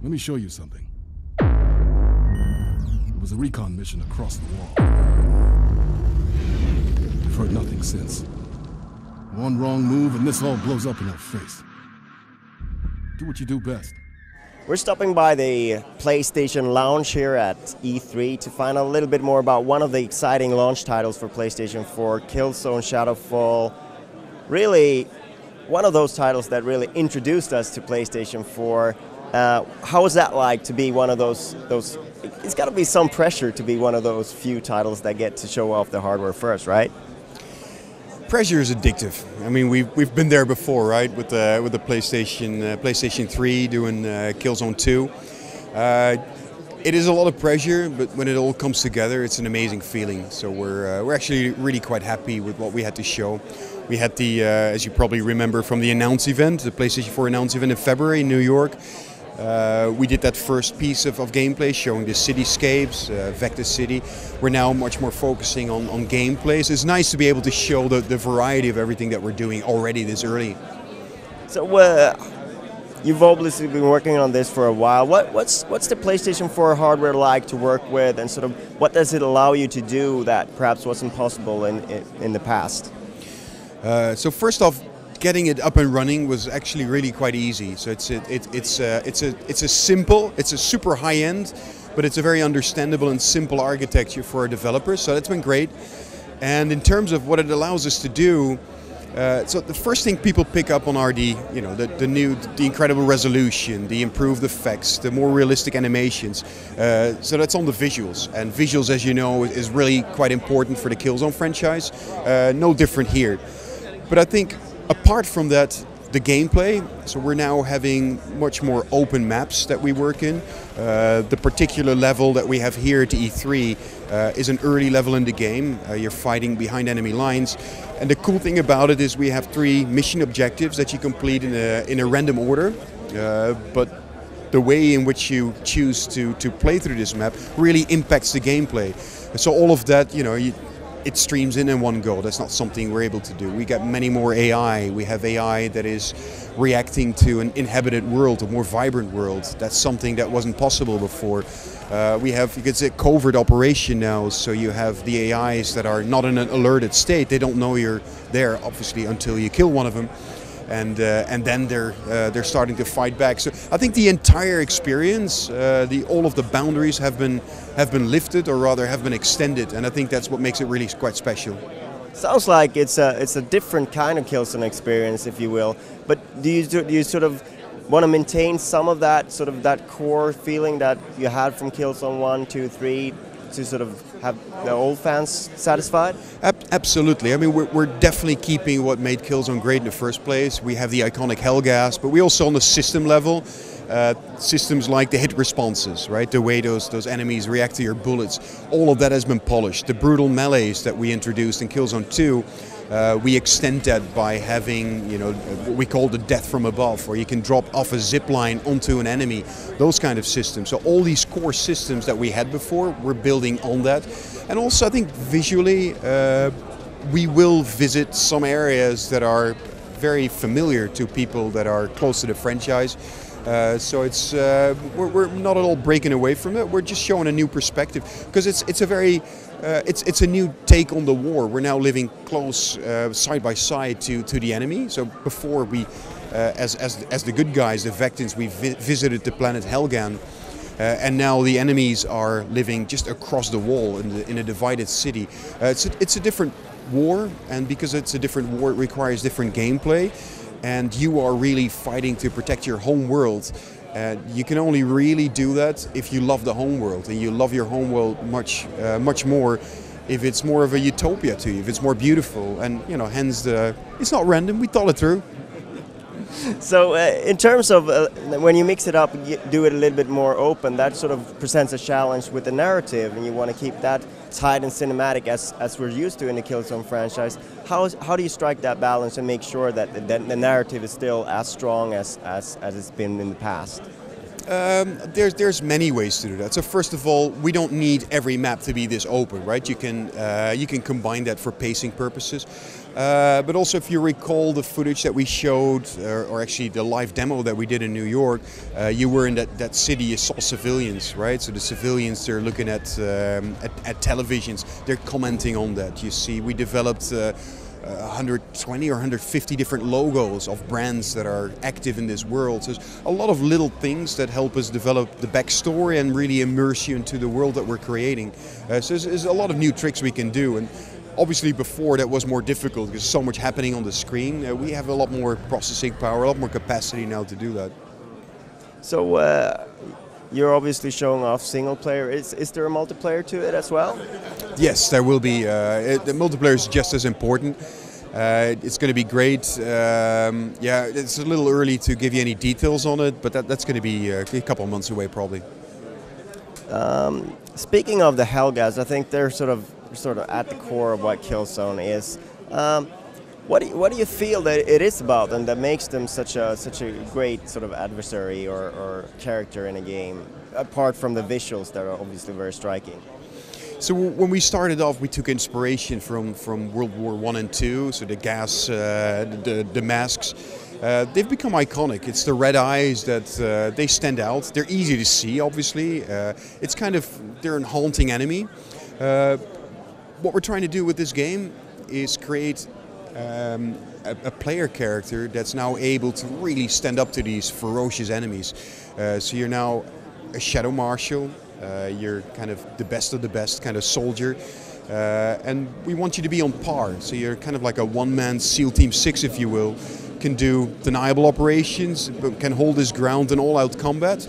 Let me show you something. It was a recon mission across the wall. We've heard nothing since. One wrong move and this all blows up in our face. Do what you do best. We're stopping by the PlayStation Lounge here at E3 to find out a little bit more about one of the exciting launch titles for PlayStation 4, Killzone Shadowfall. Really, one of those titles that really introduced us to PlayStation 4. How was that like to be one of those? It's got to be some pressure to be one of those few titles that get to show off the hardware first, right? Pressure is addictive. I mean, we've been there before, right? With the PlayStation 3 doing Killzone 2. It is a lot of pressure, but when it all comes together, it's an amazing feeling. So we're actually really quite happy with what we had to show. We had the, as you probably remember from the announce event, the PlayStation 4 announce event in February in New York. We did that first piece of gameplay showing the cityscapes, Vector City. We're now much more focusing on gameplay. So it's nice to be able to show the variety of everything that we're doing already this early. So you've obviously been working on this for a while. What's the PlayStation 4 hardware like to work with, and sort of what does it allow you to do that perhaps wasn't possible in the past? So first off, getting it up and running was actually really quite easy. So it's a super high end, but it's a very understandable and simple architecture for our developers. So that's been great. And in terms of what it allows us to do, so the first thing people pick up on are the incredible resolution, the improved effects, the more realistic animations. So that's on the visuals, and visuals, as you know, is really quite important for the Killzone franchise. No different here. But I think apart from that, the gameplay, so we're now having much more open maps that we work in. The particular level that we have here at E3 is an early level in the game. You're fighting behind enemy lines. And the cool thing about it is we have 3 mission objectives that you complete in a random order. But the way in which you choose to play through this map really impacts the gameplay. So all of that, it streams in one go. That's not something we're able to do. We got many more AI. We have AI that is reacting to an inhabited world, a more vibrant world. That's something that wasn't possible before. We have, you could say, covert operation now. So you have the AIs that are not in an alerted state. They don't know you're there, obviously, until you kill one of them. And then they're starting to fight back. So I think the entire experience, all of the boundaries have been lifted, or rather have been extended, and I think that's what makes it really quite special. Sounds like it's a different kind of Killzone experience, if you will. But do you sort of want to maintain some of that sort of that core feeling that you had from Killzone 1, 2, 3? To sort of have the old fans satisfied? Absolutely. I mean, we're definitely keeping what made Killzone great in the first place. We have the iconic Helghast, but we also, on the system level, systems like the hit responses, right? The way those enemies react to your bullets. All of that has been polished. The brutal melees that we introduced in Killzone 2, we extend that by having, what we call the death from above, where you can drop off a zip line onto an enemy, those kind of systems. So all these core systems that we had before, we're building on that. And also, I think visually, we will visit some areas that are very familiar to people that are close to the franchise. So it's we're not at all breaking away from it. We're just showing a new perspective, because it's a very it's a new take on the war. We're now living close side by side to the enemy. So before we, as the good guys, the Vectans, we visited the planet Helghast, and now the enemies are living just across the wall in a divided city. It's a different war, and because it's a different war, it requires different gameplay. And you are really fighting to protect your home world. You can only really do that if you love the home world, and you love your home world much more if it's more of a utopia to you, if it's more beautiful. And hence it's not random. We thought it through. So in terms of when you mix it up, do it a little bit more open, that sort of presents a challenge with the narrative, and you want to keep that tight and cinematic as we're used to in the Killzone franchise. How do you strike that balance and make sure that the narrative is still as strong as it's been in the past? There's many ways to do that. So first of all, we don't need every map to be this open, right? You can combine that for pacing purposes. But also, if you recall the footage that we showed, or actually the live demo that we did in New York, you were in that city. You saw civilians, right? So the civilians, they're looking at televisions. They're commenting on that. You see, we developed 120 or 150 different logos of brands that are active in this world. So there's a lot of little things that help us develop the backstory and really immerse you into the world that we're creating. So there's a lot of new tricks we can do. And obviously before that was more difficult because so much happening on the screen. We have a lot more processing power, a lot more capacity now to do that. So you're obviously showing off single player. Is there a multiplayer to it as well? Yes, there will be. The multiplayer is just as important. It's going to be great. Yeah, it's a little early to give you any details on it, but that's going to be a couple of months away probably. Speaking of the Helghast, I think they're sort of at the core of what Killzone is. What do you feel that it is about and that makes them such a great sort of adversary or character in a game, apart from the visuals that are obviously very striking? So when we started off, we took inspiration from World War I and II. So the gas, the masks, they've become iconic. It's the red eyes that they stand out. They're easy to see, obviously. It's kind of they're a haunting enemy. What we're trying to do with this game is create a player character that's now able to really stand up to these ferocious enemies. So you're now a shadow marshal, you're kind of the best of the best kind of soldier, and we want you to be on par. So you're kind of like a one-man SEAL Team 6, if you will, can do deniable operations, but can hold his ground in all-out combat.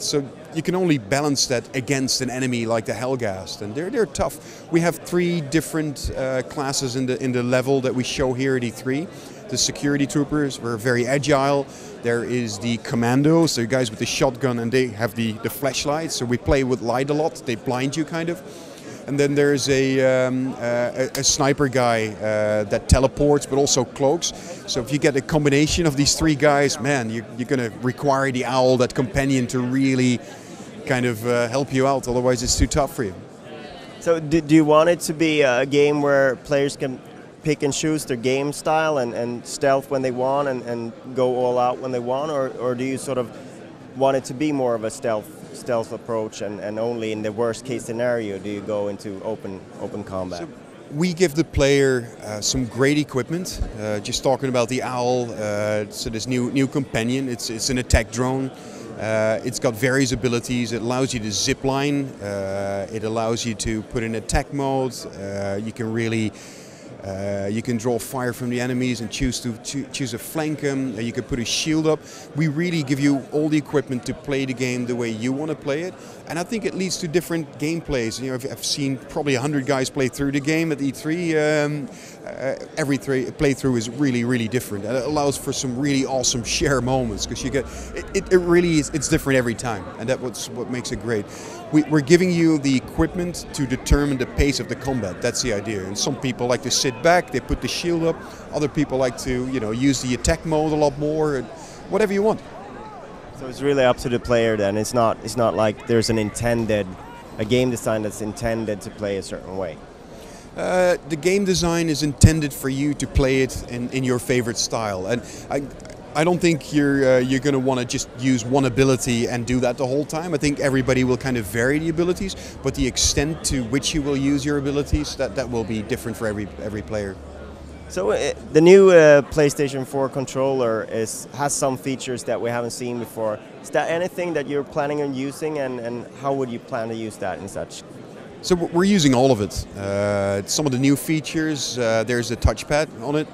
So you can only balance that against an enemy like the Helghast, and they're tough. We have 3 different classes in the level that we show here at E3. The security troopers were very agile. There is the commandos, the guys with the shotgun, and they have the flashlights. So we play with light a lot. They blind you kind of. And then there's a sniper guy that teleports but also cloaks. So if you get a combination of these 3 guys, man, you're going to require the owl, that companion, to really kind of help you out. Otherwise, it's too tough for you. So do you want it to be a game where players can pick and choose their game style and stealth when they want and go all out when they want, or do you sort of want it to be more of a stealth approach and only in the worst case scenario do you go into open combat? So we give the player some great equipment. Just talking about the owl, so this new companion, it's an attack drone. It's got various abilities. It allows you to zip line. It allows you to put in attack mode. You can really you can draw fire from the enemies and choose to flank them. You can put a shield up. We really give you all the equipment to play the game the way you want to play it, and I think it leads to different gameplays. You know, I've seen probably 100 guys play through the game at E3. Every playthrough is really different, and it allows for some really awesome share moments because you get it really is. It's different every time, and that's what makes it great. We're giving you the equipment to determine the pace of the combat. That's the idea. And some people like to sit back, they put the shield up. Other people like to, use the attack mode a lot more. And whatever you want. So it's really up to the player then. It's not like there's a game design that's intended to play a certain way. The game design is intended for you to play it in your favorite style, and I don't think you're going to want to just use one ability and do that the whole time. I think everybody will kind of vary the abilities, but the extent to which you will use your abilities, that will be different for every player. So the new PlayStation 4 controller has some features that we haven't seen before. Is that anything that you're planning on using, and how would you plan to use that and such? So we're using all of it. Some of the new features, there's a touchpad on it.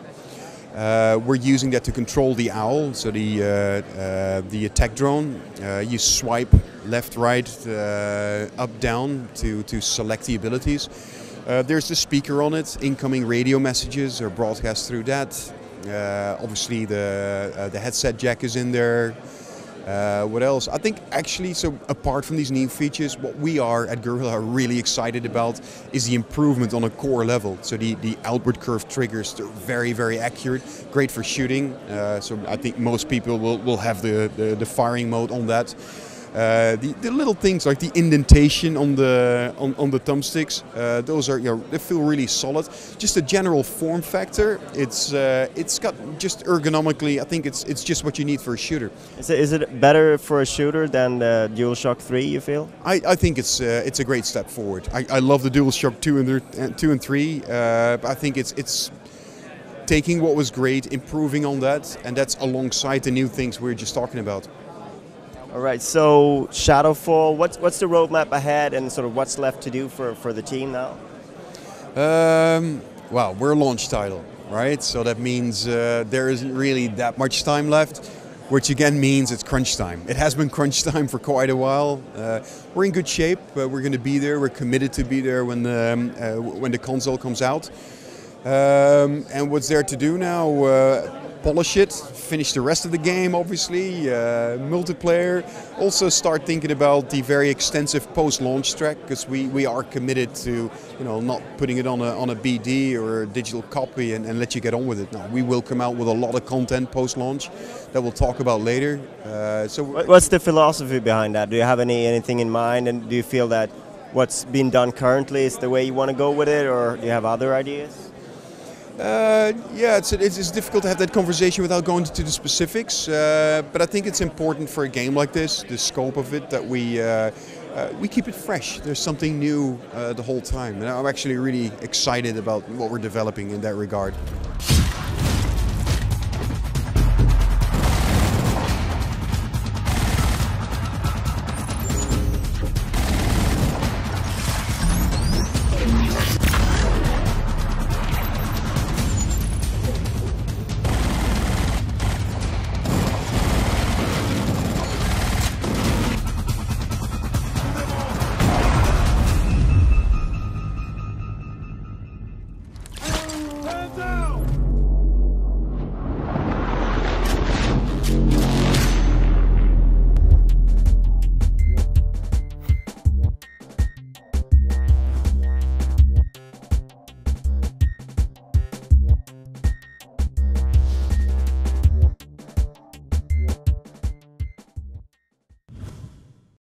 We're using that to control the owl, so the attack drone. You swipe left, right, up, down to select the abilities. There's the speaker on it. Incoming radio messages are broadcast through that. Obviously the headset jack is in there. What else? I think actually, so apart from these new features, what we are at Guerrilla are really excited about is the improvement on a core level. So the outward curve triggers, they're very, very accurate, great for shooting. So I think most people will have the firing mode on that. The little things like the indentation on the thumbsticks, those are, they feel really solid. Just a general form factor. It's got just ergonomically. I think it's just what you need for a shooter. Is it better for a shooter than the DualShock 3? You feel? I think it's a great step forward. I love the DualShock 2 and 3. But I think it's taking what was great, improving on that, and that's alongside the new things we were just talking about. All right, so Shadowfall, what's the roadmap ahead and sort of what's left to do for the team now? Well, we're a launch title, right? So that means there isn't really that much time left, which again means it's crunch time. It has been crunch time for quite a while. We're in good shape. We're going to be there. We're committed to be there when the console comes out. And what's there to do now? Polish it, finish the rest of the game, obviously, multiplayer. Also start thinking about the very extensive post-launch track, because we are committed to, not putting it on a BD or a digital copy and let you get on with it. No, we will come out with a lot of content post-launch that we'll talk about later. So what's the philosophy behind that? Do you have anything in mind, and do you feel that what's been done currently is the way you want to go with it, or do you have other ideas? Yeah, it's difficult to have that conversation without going into the specifics, but I think it's important for a game like this, the scope of it, that we keep it fresh. There's something new the whole time, and I'm actually really excited about what we're developing in that regard. Down!